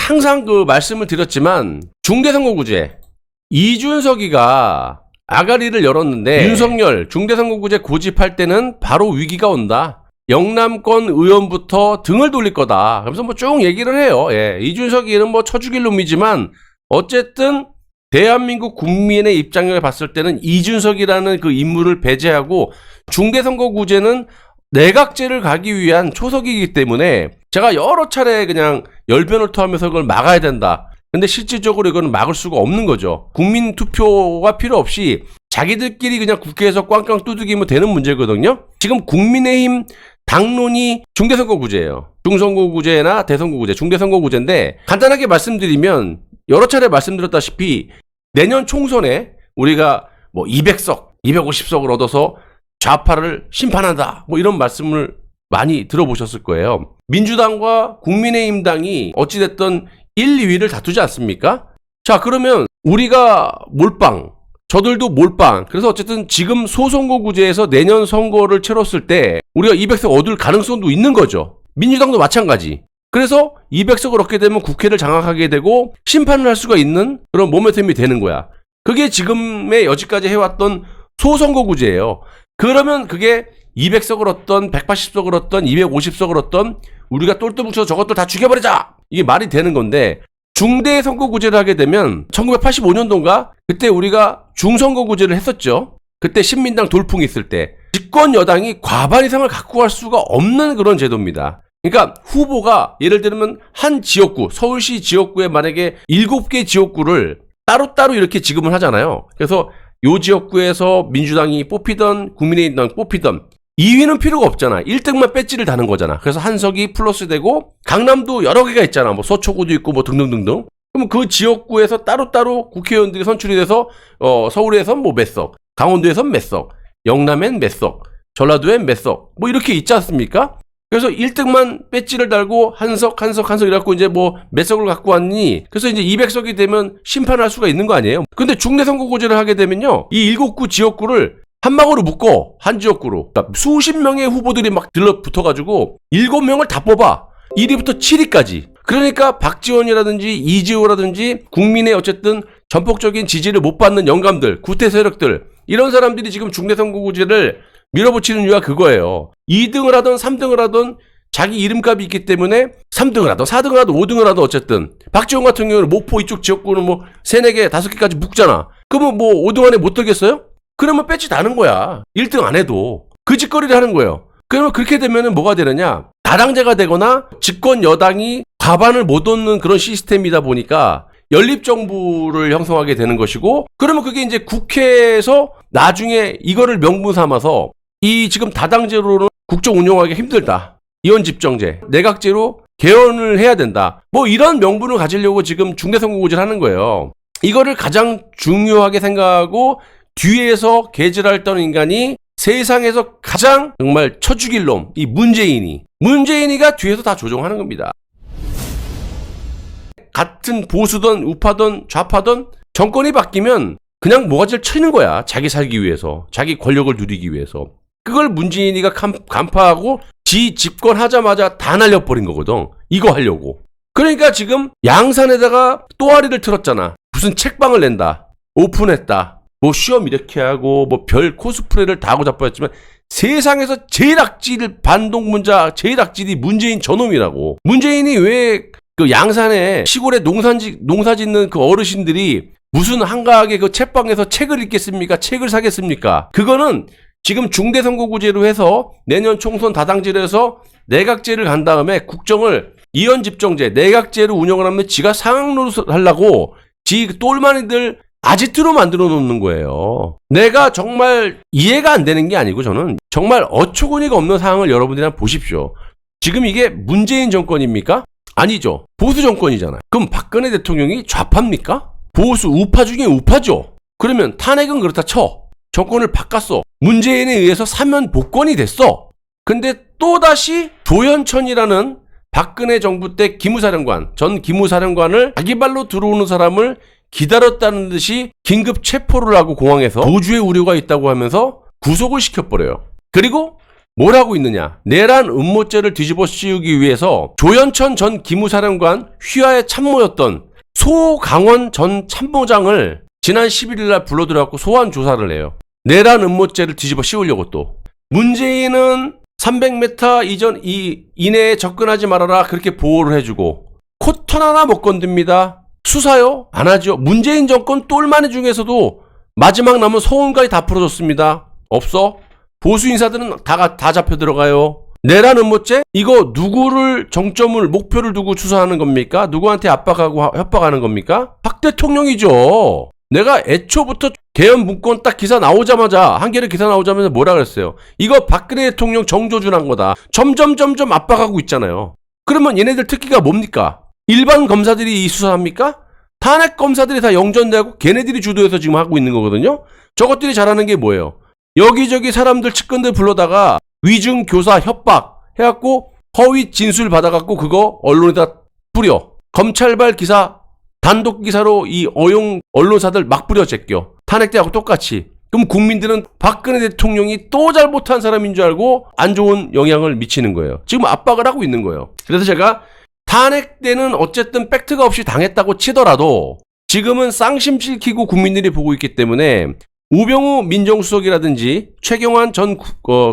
항상 그 말씀을 드렸지만 중대선거구제 이준석이가 아가리를 열었는데 윤석열 중대선거구제 고집할 때는 바로 위기가 온다. 영남권 의원부터 등을 돌릴 거다. 그래서 뭐 쭉 얘기를 해요. 예, 이준석이는 뭐 쳐죽일 놈이지만 어쨌든 대한민국 국민의 입장을 봤을 때는 이준석이라는 그 인물을 배제하고 중대선거구제는 내각제를 가기 위한 초석이기 때문에 제가 여러 차례 그냥 열변을 토하면서 그걸 막아야 된다. 근데 실질적으로 이거는 막을 수가 없는 거죠. 국민 투표가 필요 없이 자기들끼리 그냥 국회에서 꽝꽝 두들기면 되는 문제거든요. 지금 국민의힘 당론이 중대선거구제예요. 중선거구제나 대선거구제, 중대선거구제인데 간단하게 말씀드리면 여러 차례 말씀드렸다시피 내년 총선에 우리가 뭐 200석, 250석을 얻어서 좌파를 심판한다. 뭐 이런 말씀을 많이 들어보셨을 거예요. 민주당과 국민의힘당이 어찌됐든 1, 2위를 다투지 않습니까? 자, 그러면 우리가 몰빵, 저들도 몰빵. 그래서 어쨌든 지금 소선거구제에서 내년 선거를 치렀을 때 우리가 200석 얻을 가능성도 있는 거죠. 민주당도 마찬가지. 그래서 200석을 얻게 되면 국회를 장악하게 되고 심판을 할 수가 있는 그런 모멘텀이 되는 거야. 그게 지금의 여지까지 해왔던 소선거구제예요. 그러면 그게 200석을 얻던 180석을 얻던 250석을 얻던 우리가 똘똘 뭉쳐서 저것들 다 죽여버리자! 이게 말이 되는 건데 중대선거구제를 하게 되면 1985년도인가? 그때 우리가 중선거구제를 했었죠. 그때 신민당 돌풍이 있을 때 집권 여당이 과반 이상을 갖고 갈 수가 없는 그런 제도입니다. 그러니까 후보가 예를 들면 한 지역구, 서울시 지역구에 만약에 7개 지역구를 따로따로 이렇게 지급을 하잖아요. 그래서 요 지역구에서 민주당이 뽑히던 국민의힘당이 뽑히던 2위는 필요가 없잖아. 1등만 배지를 다는 거잖아. 그래서 한 석이 플러스 되고 강남도 여러 개가 있잖아. 뭐 서초구도 있고 뭐 등등등등. 그럼 그 지역구에서 따로따로 국회의원들이 선출이 돼서 서울에선 뭐 몇 석, 강원도에선 몇 석, 영남엔 몇 석, 전라도엔 몇 석, 뭐 이렇게 있지 않습니까? 그래서 1등만 배지를 달고 한 석 이래갖고 이제 뭐 몇 석을 갖고 왔니? 그래서 이제 200석이 되면 심판할 수가 있는 거 아니에요? 근데 중대선거구제를 하게 되면요. 이 7구 지역구를 한 방으로 묶어. 한 지역구로. 그러니까 수십 명의 후보들이 막 들러붙어가지고 7명을 다 뽑아. 1위부터 7위까지. 그러니까 박지원이라든지 이재호라든지 국민의 어쨌든 전폭적인 지지를 못 받는 영감들, 구태 세력들 이런 사람들이 지금 중대선거구제를 밀어붙이는 이유가 그거예요. 2등을 하든 3등을 하든 자기 이름값이 있기 때문에 3등을 하든 4등을 하든 5등을 하든 어쨌든 박지원 같은 경우는 목포 이쪽 지역구는 뭐 3, 4개, 5개까지 묶잖아. 그러면 뭐 5등 안에 못 들겠어요? 그러면 배지 다는 거야. 1등 안 해도. 그 짓거리를 하는 거예요. 그러면 그렇게 되면은 뭐가 되느냐? 다당제가 되거나 집권 여당이 과반을 못 얻는 그런 시스템이다 보니까 연립정부를 형성하게 되는 것이고 그러면 그게 이제 국회에서 나중에 이거를 명분 삼아서 이 지금 다당제로는 국정 운영하기 힘들다. 이원집정제, 내각제로 개헌을 해야 된다. 뭐 이런 명분을 가지려고 지금 중대선거구제를 하는 거예요. 이거를 가장 중요하게 생각하고 뒤에서 개질했던 인간이 세상에서 가장 정말 쳐죽일 놈, 이 문재인이가 뒤에서 다 조종하는 겁니다. 같은 보수든 우파든 좌파든 정권이 바뀌면 그냥 모가지를 치는 거야. 자기 살기 위해서, 자기 권력을 누리기 위해서. 그걸 문재인이가 간파하고 지 집권하자마자 다 날려버린 거거든. 이거 하려고. 그러니까 지금 양산에다가 또아리를 틀었잖아. 무슨 책방을 낸다. 오픈했다. 뭐 시험 이렇게 하고 뭐 별 코스프레를 다 하고 자빠졌지만 세상에서 제일 악질 반동문자 제일 악질이 문재인 저놈이라고. 문재인이 왜 그 양산에 시골에 농사 짓는 그 어르신들이 무슨 한가하게 그 책방에서 책을 읽겠습니까? 책을 사겠습니까? 그거는 지금 중대선거구제로 해서 내년 총선 다당제로 해서 내각제를 간 다음에 국정을 이원집정제 내각제로 운영을 하면 지가 상황노릇을 하려고 지 똘마니들 아지트로 만들어 놓는 거예요. 내가 정말 이해가 안 되는 게 아니고 저는 정말 어처구니가 없는 상황을 여러분들이 한번 보십시오. 지금 이게 문재인 정권입니까? 아니죠. 보수 정권이잖아요. 그럼 박근혜 대통령이 좌파입니까? 보수 우파 중에 우파죠. 그러면 탄핵은 그렇다 쳐. 정권을 바꿨어. 문재인에 의해서 사면 복권이 됐어. 근데 또다시 조현천이라는 박근혜 정부 때 전 기무사령관을 자기 발로 들어오는 사람을 기다렸다는 듯이 긴급 체포를 하고 공항에서 도주의 우려가 있다고 하면서 구속을 시켜버려요. 그리고 뭐라고 있느냐. 내란 음모죄를 뒤집어 씌우기 위해서 조현천 전 기무사령관 휘하의 참모였던 소강원 전 참모장을 지난 11일 날 불러들여갖고 소환 조사를 해요. 내란 음모죄를 뒤집어 씌우려고 또. 문재인은 300m 이내에 접근하지 말아라 그렇게 보호를 해주고 코턴 하나 못 건듭니다. 수사요? 안 하죠. 문재인 정권 똘마니 중에서도 마지막 남은 서훈까지 다 풀어줬습니다. 없어? 보수 인사들은 다 잡혀 들어가요. 내란 음모죄? 이거 누구를 정점을 목표를 두고 수사하는 겁니까? 누구한테 압박하고 협박하는 겁니까? 박 대통령이죠. 내가 애초부터 개헌 문건 딱 기사 나오자마자 한겨레 기사 나오자마자 뭐라 그랬어요? 이거 박근혜 대통령 정조준한 거다. 점점 압박하고 있잖아요. 그러면 얘네들 특기가 뭡니까? 일반 검사들이 이 수사합니까? 탄핵 검사들이 다 영전되고 걔네들이 주도해서 지금 하고 있는 거거든요. 저것들이 잘하는 게 뭐예요? 여기저기 사람들 측근들 불러다가 위증 교사 협박 해갖고 허위 진술 받아갖고 그거 언론에다 뿌려. 검찰발 기사 단독 기사로 이 어용 언론사들 막 뿌려 제껴. 탄핵 때하고 똑같이. 그럼 국민들은 박근혜 대통령이 또 잘못한 사람인 줄 알고 안 좋은 영향을 미치는 거예요. 지금 압박을 하고 있는 거예요. 그래서 제가 탄핵 때는 어쨌든 팩트가 없이 당했다고 치더라도 지금은 쌍심 찔키고 국민들이 보고 있기 때문에 우병우 민정수석이라든지 최경환 전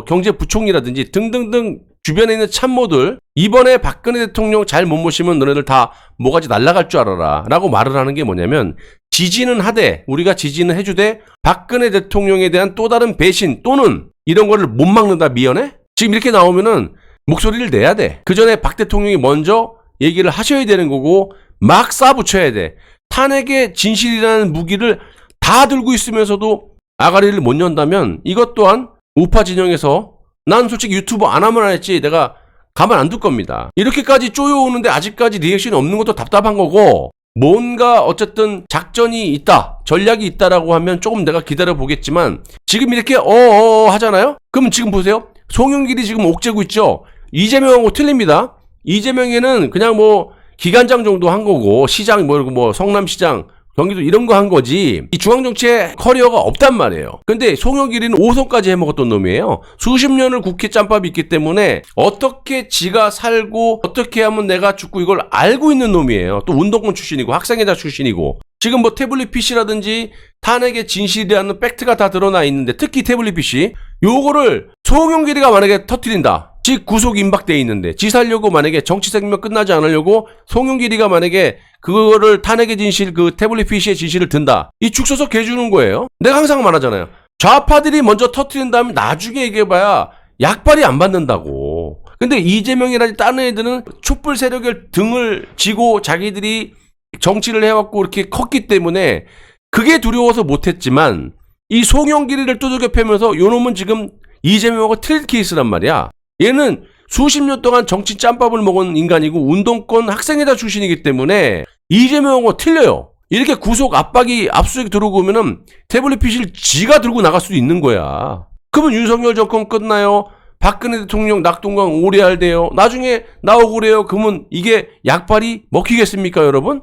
경제부총리라든지 등등등 주변에 있는 참모들 이번에 박근혜 대통령 잘 못 모시면 너네들 다 뭐가지 날아갈 줄 알아라 라고 말을 하는 게 뭐냐면 지지는 하되 우리가 지지는 해주되 박근혜 대통령에 대한 또 다른 배신 또는 이런 거를 못 막는다 미연에? 지금 이렇게 나오면은 목소리를 내야 돼. 그 전에 박 대통령이 먼저 얘기를 하셔야 되는 거고 막 쏴붙여야 돼. 탄핵의 진실이라는 무기를 다 들고 있으면서도 아가리를 못 연다면 이것 또한 우파 진영에서 난 솔직히 유튜브 안 하면 안 했지 내가 가만 안 둘 겁니다. 이렇게까지 쪼여오는데 아직까지 리액션이 없는 것도 답답한 거고 뭔가 어쨌든 작전이 있다 전략이 있다라고 하면 조금 내가 기다려 보겠지만 지금 이렇게 하잖아요. 그럼 지금 보세요. 송영길이 지금 옥죄고 있죠. 이재명하고 틀립니다. 이재명에는 그냥 뭐 기관장 정도 한 거고 시장 뭐 성남시장 경기도 이런 거 한 거지 이 중앙정치에 커리어가 없단 말이에요. 근데 송영길이는 5선까지 해먹었던 놈이에요. 수십 년을 국회 짬밥이 있기 때문에 어떻게 지가 살고 어떻게 하면 내가 죽고 이걸 알고 있는 놈이에요. 또 운동권 출신이고 학생회장 출신이고 지금 뭐 태블릿 PC라든지 탄핵의 진실이라는 팩트가 다 드러나 있는데 특히 태블릿 PC 요거를 송영길이가 만약에 터뜨린다. 지 구속 임박돼 있는데 지 살려고 만약에 정치 생명 끝나지 않으려고 송영길이가 만약에 그거를 탄핵의 진실 그 태블릿 PC의 진실을 든다. 이 죽서서 개주는 거예요. 내가 항상 말하잖아요. 좌파들이 먼저 터뜨린 다음에 나중에 얘기해봐야 약발이 안 받는다고. 근데 이재명이라든지 다른 애들은 촛불 세력의 등을 지고 자기들이 정치를 해왔고 이렇게 컸기 때문에 그게 두려워서 못했지만 이 송영길이를 두들겨 패면서 요놈은 지금 이재명하고 트레이드 케이스란 말이야. 얘는 수십 년 동안 정치 짬밥을 먹은 인간이고 운동권 학생회장 출신이기 때문에 이재명하고 틀려요. 이렇게 구속 압박이 압수수색이 들어오고 오면은 태블릿 PC를 지가 들고 나갈 수도 있는 거야. 그러면 윤석열 정권 끝나요. 박근혜 대통령 낙동강 오래할 돼요. 나중에 나오고 그래요. 그러면 이게 약발이 먹히겠습니까 여러분?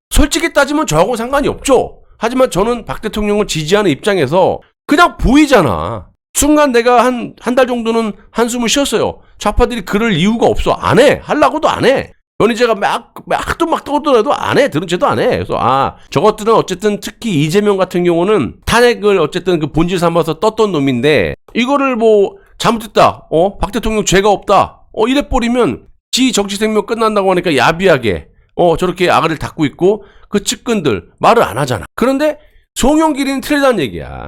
솔직히 따지면 저하고 상관이 없죠. 하지만 저는 박 대통령을 지지하는 입장에서 그냥 보이잖아. 순간 내가 한 달 정도는 한숨을 쉬었어요. 좌파들이 그럴 이유가 없어. 안 해. 하려고도 안 해. 변희재가 막 떠들어도 안 해. 들은 채도 안 해. 그래서 저것들은 어쨌든 특히 이재명 같은 경우는 탄핵을 어쨌든 그 본질 삼아서 떴던 놈인데 이거를 뭐 잘못했다. 박 대통령 죄가 없다. 이래 버리면 지 정치 생명 끝난다고 하니까 야비하게 저렇게 아가리를 닫고 있고 그 측근들 말을 안 하잖아. 그런데 송영길이는 틀리다는 얘기야.